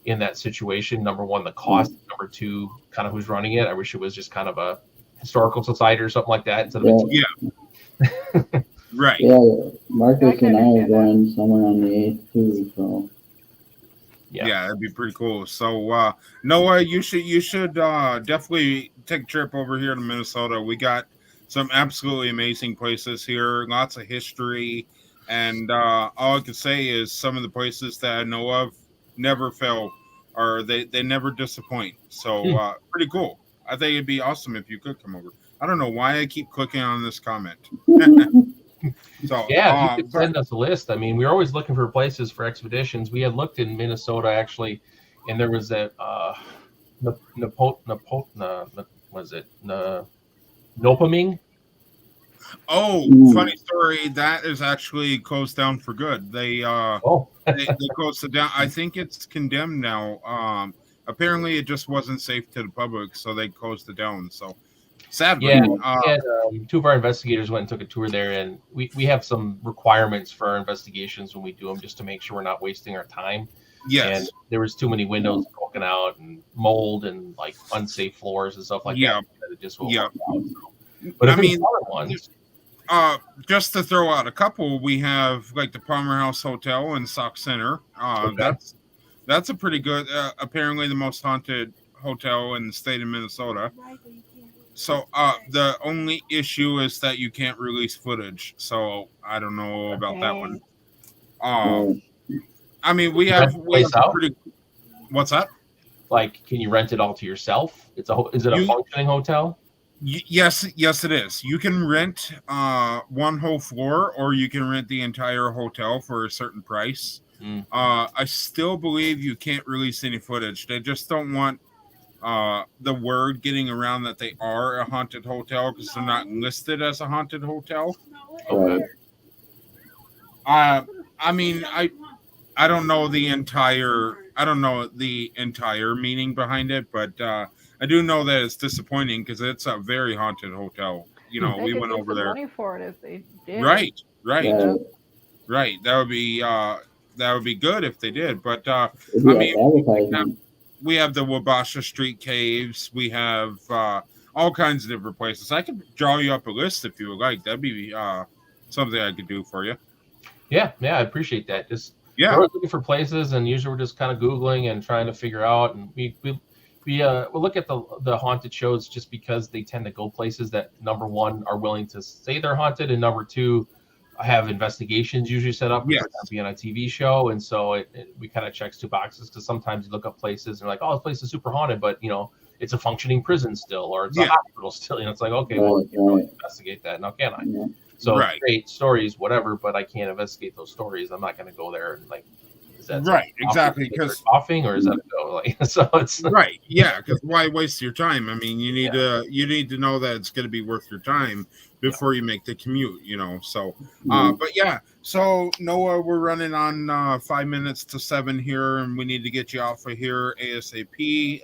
in that situation. Number one, the cost. Number two, kind of who's running it. I wish it was just kind of a historical society or something like that instead of Right. Yeah, Marcus and I are going somewhere on the 8th too, so. Yeah, that'd be pretty cool. So, Noah, you should definitely take a trip over here to Minnesota. We got some absolutely amazing places here, lots of history, and all I can say is some of the places that I know of never fail, or they never disappoint. So, pretty cool. I think it'd be awesome if you could come over. I don't know why I keep clicking on this comment. So yeah, you could send us a list. I mean, we're always looking for places for expeditions. We had looked in Minnesota actually, and there was that Nopaming. Oh, Mm. funny story. That is actually closed down for good. Oh, They closed it down. I think it's condemned now. Apparently it just wasn't safe to the public, so they closed it down. So sadly, yeah. We had, two of our investigators went and took a tour there, and we have some requirements for our investigations when we do them, just to make sure we're not wasting our time. yes, And there was too many windows broken out and mold and like unsafe floors and stuff like yeah, that. It just won't yeah. work out. So. But I if it's mean, other ones, just to throw out a couple, we have like the Palmer House Hotel in Sauk Center. Okay. That's a pretty good. Apparently, the most haunted hotel in the state of Minnesota. So the only issue is that you can't release footage. So I don't know about that one. I mean, we have out? pretty. What's that? Like, can you rent it all to yourself? Is it a functioning hotel? Yes, it is. You can rent one whole floor, or you can rent the entire hotel for a certain price. I still believe you can't release any footage. They just don't want the word getting around that they are a haunted hotel, because they're not listed as a haunted hotel. Okay. I mean, I don't know the entire meaning behind it, but I do know that it's disappointing because it's a very haunted hotel. You know, we went over there. Money for it if they did. Right. Right. That would be good if they did. But I It'd be mean, advertising. we have the Wabasha Street Caves. We have all kinds of different places. I could draw you up a list if you would like. That'd be something I could do for you. Yeah, I appreciate that. Just we're always looking for places, and usually we're just kind of Googling and trying to figure out. And we look at the haunted shows just because they tend to go places that, number one, are willing to say they're haunted, and number two, have investigations usually set up. Yes. Be on a TV show, and so we kind of checks two boxes, because sometimes you look up places and you're like, oh, this place is super haunted, but it's a functioning prison still, or it's a hospital still. It's like, okay, well, you can investigate that now, can I? Yeah. So great stories, whatever, but I can't investigate those stories. I'm not going to go there and like, is that right? Exactly, because coughing, or is that like so? It's right, yeah. Because why waste your time? I mean, you need to know that it's going to be worth your time before you make the commute. So, but yeah. So Noah, we're running on 5 minutes to 7 here, and we need to get you off of here ASAP.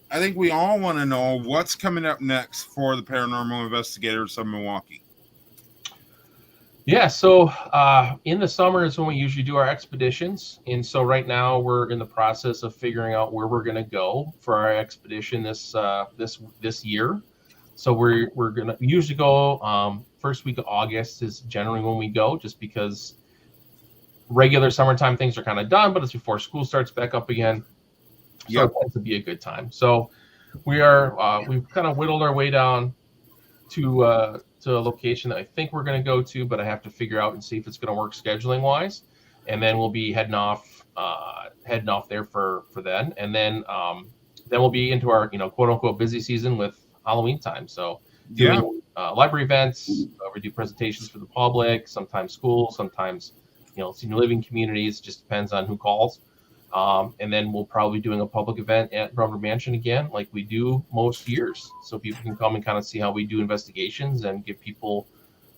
I think we all want to know what's coming up next for the Paranormal Investigators of Milwaukee. Yeah, so in the summer is when we usually do our expeditions, and so right now we're in the process of figuring out where we're going to go for our expedition this year. So we're going to usually go first week of August is generally when we go, just because regular summertime things are kind of done, but it's before school starts back up again. So it tends to be a good time. So we've kind of whittled our way down to a location that I think we're going to go to, but I have to figure out and see if it's going to work scheduling wise. And then we'll be heading off there for then. And then we'll be into our, quote unquote busy season with Halloween time. So doing library events, we do presentations for the public, sometimes school, sometimes, senior living communities, just depends on who calls. And then we'll probably be doing a public event at Rubber Mansion again, like we do most years. So people can come and kind of see how we do investigations and give people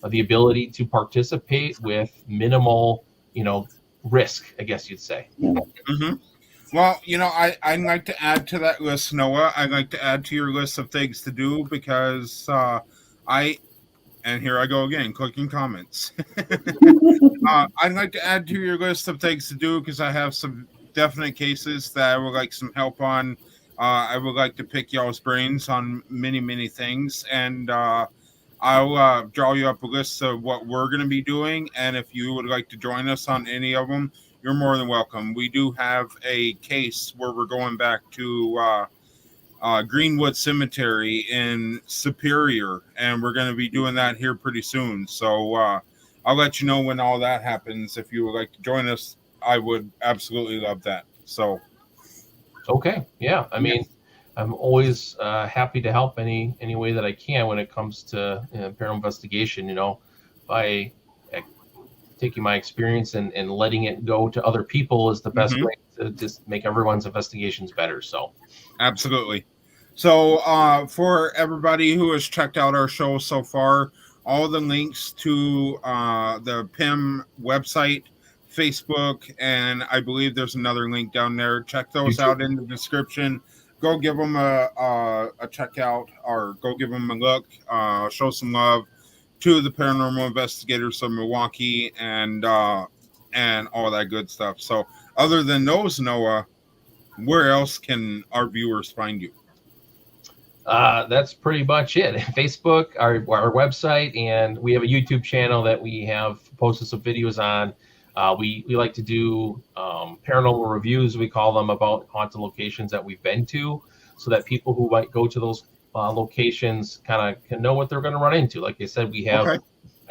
the ability to participate with minimal, risk, I guess you'd say. Mm-hmm. Well, I'd like to add to that list, Noah. I'd like to add to your list of things to do, because and here I go again, clicking comments. I'd like to add to your list of things to do, because I have some definite cases that I would like some help on. I would like to pick y'all's brains on many, many things, and I'll draw you up a list of what we're going to be doing, and if you would like to join us on any of them, you're more than welcome. We do have a case where we're going back to Greenwood Cemetery in Superior, and we're going to be doing that here pretty soon. So I'll let you know when all that happens. If you would like to join us, I would absolutely love that. So, okay, yeah. I mean, I'm always happy to help any way that I can when it comes to paranormal investigation. By taking my experience and letting it go to other people is the best way to just make everyone's investigations better. So, absolutely. So, for everybody who has checked out our show so far, all the links to the P.I.M website, Facebook, and I believe there's another link down there. Check those YouTube. out in the description. Go give them a check out, or go give them a look. Show some love to the Paranormal Investigators of Milwaukee and all that good stuff. So, other than those, Noah, where else can our viewers find you? That's pretty much it. Facebook, our website, and we have a YouTube channel that we have posted some videos on. We like to do paranormal reviews, we call them, about haunted locations that we've been to, so that people who might go to those locations kind of can know what they're going to run into. Like I said, we have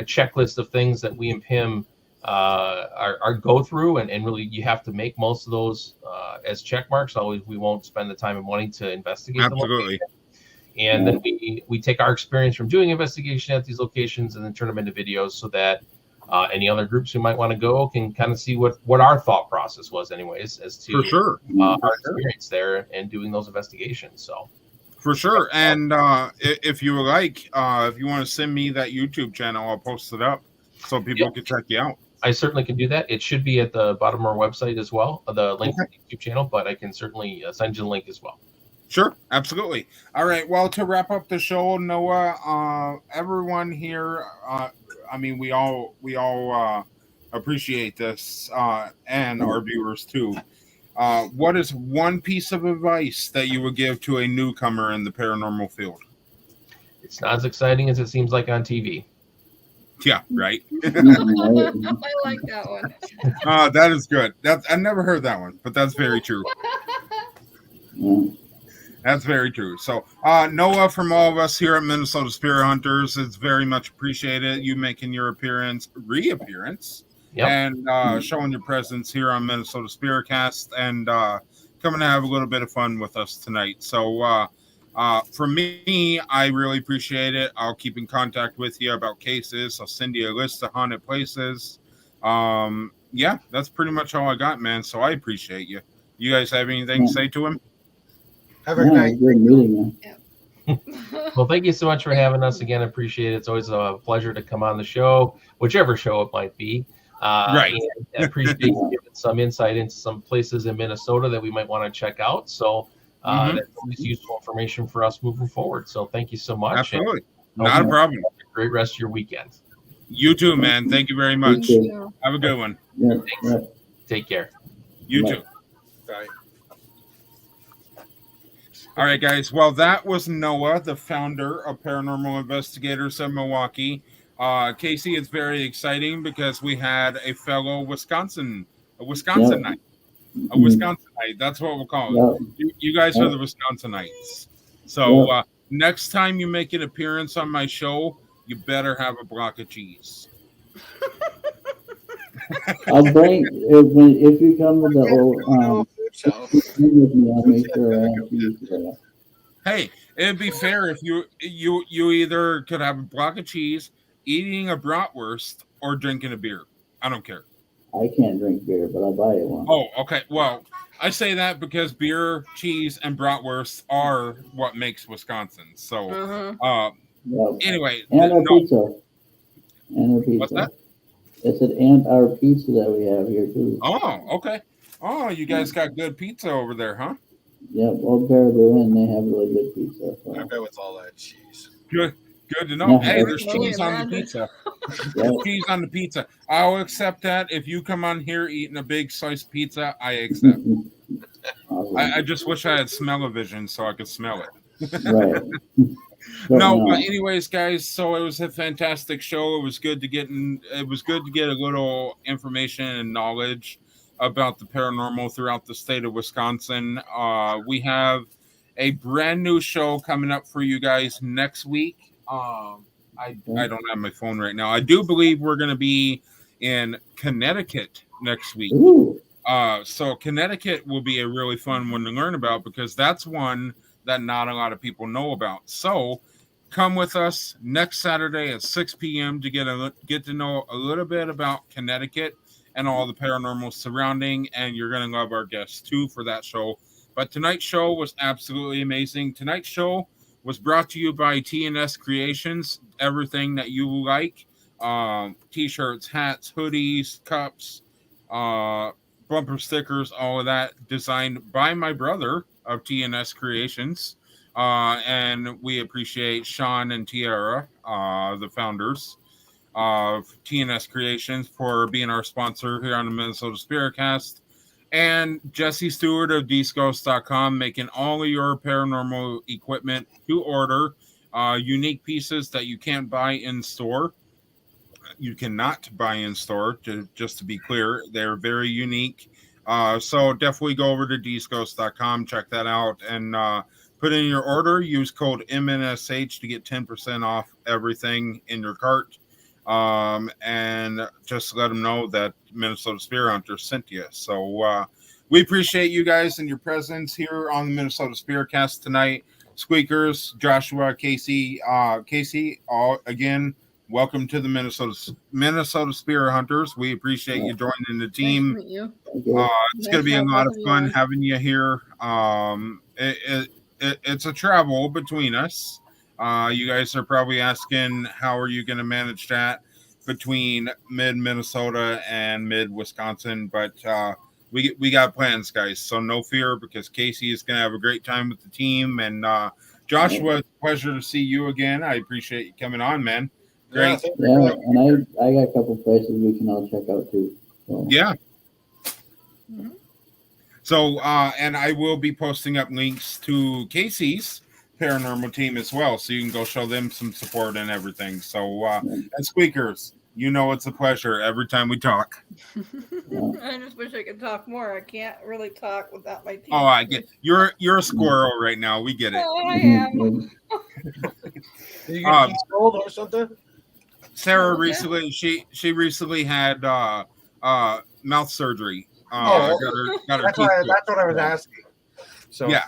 a checklist of things that we and P.I.M are go through, and really you have to make most of those as check marks. Always, we won't spend the time and money to investigate them. Absolutely. And then we take our experience from doing investigation at these locations and then turn them into videos, so that any other groups who might want to go can kind of see what our thought process was, anyways, as to our experience there and doing those investigations. So for sure. And if you would like, if you want to send me that YouTube channel, I'll post it up so people can check you out. I certainly can do that. It should be at the bottom of our website as well, the link to the YouTube channel, but I can certainly send you the link as well. Sure, absolutely. All right. Well, to wrap up the show, Noah, everyone here, we all appreciate this, and our viewers too. What is one piece of advice that you would give to a newcomer in the paranormal field? It's not as exciting as it seems like on TV. Yeah, right. I like that one. That is good. I never heard that one, but that's very true. That's very true. So, Noah, from all of us here at Minnesota Spirit Hunters, it's very much appreciated you making your reappearance, and showing your presence here on Minnesota SpiritCast, and coming to have a little bit of fun with us tonight. So, for me, I really appreciate it. I'll keep in contact with you about cases. I'll send you a list of haunted places. That's pretty much all I got, man. So I appreciate you. You guys have anything to say to him? Have a good night. Good meeting you. Well, thank you so much for having us again. I appreciate it. It's always a pleasure to come on the show, whichever show it might be. Right. And I appreciate you giving some insight into some places in Minnesota that we might want to check out. So that's always useful information for us moving forward. So thank you so much. Absolutely. Not a problem. Have a great rest of your weekend. You too, man. Thank you very much. You Have a good one. Yeah. Thanks. Take care. You too. Bye. All right, guys. Well, that was Noah, the founder of Paranormal Investigators of Milwaukee. Casey, it's very exciting because we had a fellow Wisconsin night. A Wisconsinite. That's what we'll call it. You guys are the Wisconsinites. So next time you make an appearance on my show, you better have a block of cheese. I'll bring if you come to the old with me, I'll make sure I have cheese for you. Hey, it'd be fair if you either could have a block of cheese, eating a bratwurst, or drinking a beer. I don't care. I can't drink beer, but I'll buy you one. Oh, okay. Well, I say that because beer, cheese, and bratwurst are what makes Wisconsin. So, anyway. And our pizza. And our pizza. What's that? I said, and our pizza that we have here, too. Oh, okay. Oh, you guys got good pizza over there, huh? Yeah, Old Baraboo, and they have really good pizza. So. I bet with all that cheese. Good to know. Yeah. Hey, there's cheese on the pizza. There's cheese on the pizza. I'll accept that. If you come on here eating a big sliced pizza, I accept. Awesome. I just wish I had smell-o-vision so I could smell it. Right. But anyways, guys, so it was a fantastic show. It was good to get a little information and knowledge about the paranormal throughout the state of Wisconsin. We have a brand new show coming up for you guys next week. I don't have my phone right now. I do believe we're going to be in Connecticut next week. Ooh. So Connecticut will be a really fun one to learn about because that's one that not a lot of people know about. So come with us next Saturday at 6 p.m. to get to know a little bit about Connecticut and all the paranormal surrounding. And you're going to love our guests too for that show. But tonight's show was absolutely amazing. Tonight's show was brought to you by T&S Creations. Everything that you like. T-shirts, hats, hoodies, cups, bumper stickers, all of that designed by my brother of T&S Creations. And we appreciate Sean and Tiara, the founders of T&S Creations, for being our sponsor here on the Minnesota SpiritCast. And Jesse Stewart of DeezGhost.com, making all of your paranormal equipment to order. Unique pieces that you can't buy in store. You cannot buy in store, just to be clear. They're very unique. So definitely go over to DeezGhost.com, check that out, and put in your order. Use code MNSH to get 10% off everything in your cart. And just let them know that Minnesota Spirit Hunter sent you. So we appreciate you guys and your presence here on the Minnesota SpiritCast tonight. Squeakers, Joshua, Casey, again, welcome to the Minnesota Spirit Hunters. We appreciate you joining the team. Nice to meet you. It's going to be a lot of fun having you here. It's a travel between us. You guys are probably asking, how are you going to manage that between mid-Minnesota and mid-Wisconsin? But we got plans, guys, so no fear, because Casey is going to have a great time with the team. And Joshua, it's a pleasure to see you again. I appreciate you coming on, man. Great. Yeah, and I got a couple places we can all check out too. So. Yeah. So, and I will be posting up links to Casey's paranormal team as well, so you can go show them some support and everything. So, and Squeakers, you know it's a pleasure every time we talk. I just wish I could talk more. I can't really talk without my team. Oh, I get you're a squirrel right now. We get it. Oh, I am. Did you get cold or something? Sarah recently she recently had mouth surgery. That's got her what I was asking. So yeah.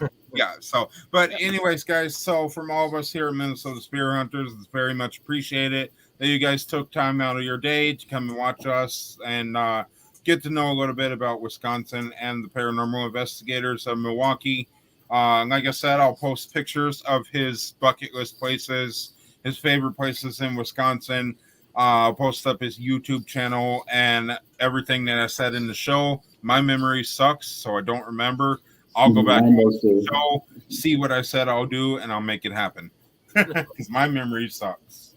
So, but anyways, guys. So from all of us here at Minnesota Spirit Hunters, it's very much appreciated that you guys took time out of your day to come and watch us and get to know a little bit about Wisconsin and the Paranormal Investigators of Milwaukee. Like I said, I'll post pictures of his bucket list places, his favorite places in Wisconsin. I'll post up his YouTube channel and everything that I said in the show. My memory sucks, so I don't remember. I'll go back to the show, see what I said I'll do, and I'll make it happen. Because my memory sucks.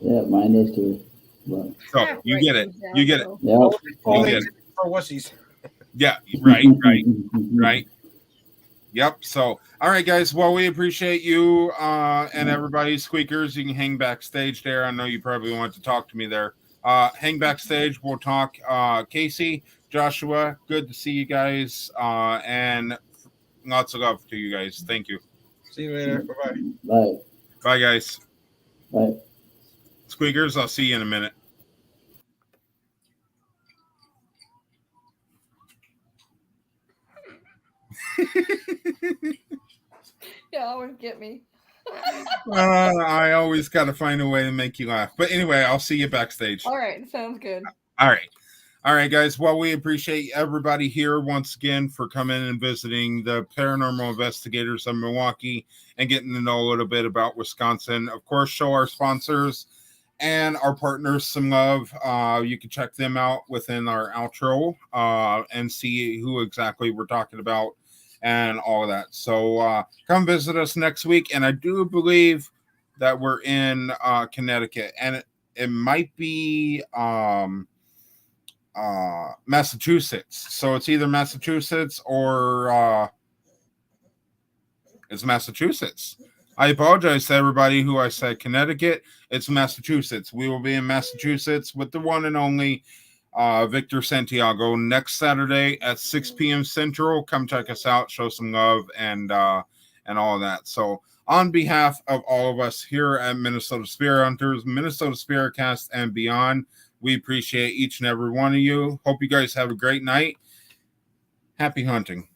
Yeah, mine does too. But. So you get it. You get it. Yeah. You get it. For wussies. Yeah, right. Yep. So, all right, guys. Well, we appreciate you and everybody. Squeakers, you can hang backstage there. I know you probably want to talk to me there. Hang backstage. We'll talk. Casey, Joshua, good to see you guys. And lots of love to you guys. Thank you. See you later. Bye-bye. Bye. Bye, guys. Bye. Squeakers, I'll see you in a minute. Yeah, always get me. I always got to find a way to make you laugh. But anyway, I'll see you backstage. All right, sounds good. All right, guys. Well, we appreciate everybody here once again for coming and visiting the Paranormal Investigators of Milwaukee and getting to know a little bit about Wisconsin. Of course, show our sponsors and our partners some love. You can check them out within our outro and see who exactly we're talking about and all of that. So come visit us next week. And I do believe that we're in Connecticut, and it might be Massachusetts. So it's either Massachusetts or it's Massachusetts. I apologize to everybody who I said Connecticut. It's Massachusetts. We will be in Massachusetts with the one and only Victor Santiago next Saturday at 6 p.m. Central. Come check us out, show some love, and all of that. So on behalf of all of us here at Minnesota Spirit Hunters, Minnesota SpiritCast, and beyond, we appreciate each and every one of you. Hope you guys have a great night. Happy hunting.